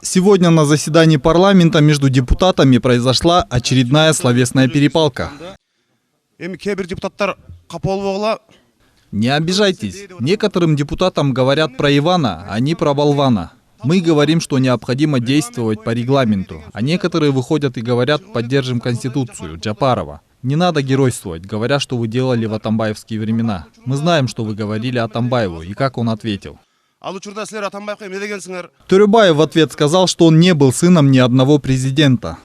Сегодня на заседании парламента между депутатами произошла очередная словесная перепалка. Не обижайтесь. Некоторым депутатам говорят про Ивана, а не про болвана. Мы говорим, что необходимо действовать по регламенту, а некоторые выходят и говорят, поддержим Конституцию, Джапарова. Не надо геройствовать, говоря, что вы делали в атамбаевские времена. Мы знаем, что вы говорили Атамбаеву и как он ответил. Төребаев в ответ сказал, что он не был сыном ни одного президента.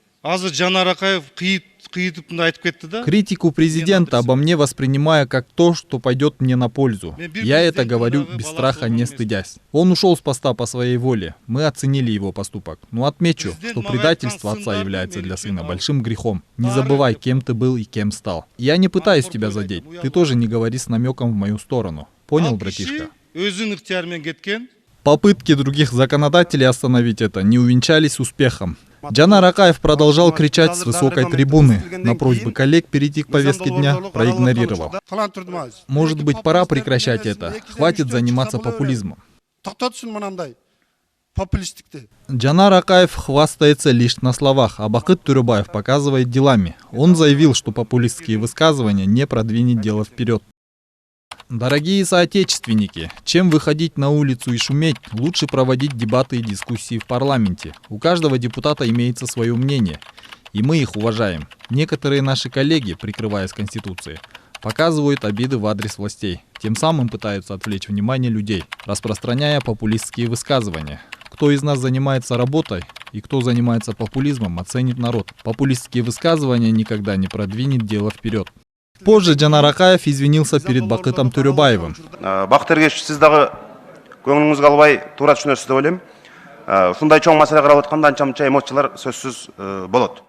Критику президента обо мне воспринимая как то, что пойдет мне на пользу. Я это говорю без страха, не стыдясь. Он ушел с поста по своей воле. Мы оценили его поступок. Но отмечу, что предательство отца является для сына большим грехом. Не забывай, кем ты был и кем стал. Я не пытаюсь тебя задеть. Ты тоже не говори с намеком в мою сторону. Понял, братишка? Попытки других законодателей остановить это не увенчались успехом. Джанар Акаев продолжал кричать с высокой трибуны. На просьбы коллег перейти к повестке дня проигнорировал. Может быть, пора прекращать это? Хватит заниматься популизмом. Джанар Акаев хвастается лишь на словах, а Бакыт Төребаев показывает делами. Он заявил, что популистские высказывания не продвинет дело вперед. Дорогие соотечественники, чем выходить на улицу и шуметь, лучше проводить дебаты и дискуссии в парламенте. У каждого депутата имеется свое мнение, и мы их уважаем. Некоторые наши коллеги, прикрываясь Конституцией, показывают обиды в адрес властей, тем самым пытаются отвлечь внимание людей, распространяя популистские высказывания. Кто из нас занимается работой и кто занимается популизмом, оценит народ. Популистские высказывания никогда не продвинет дело вперед. Позже Джанар Акаев извинился перед Бакытом Төребаевым. Бактыргеш, сиз дагы көңүлүңүз калбай туура түшүнөсүз деп ойлойм. Ушундай чоң маселе карап атканда анча-мынча эмоциялар сөзсүз болот.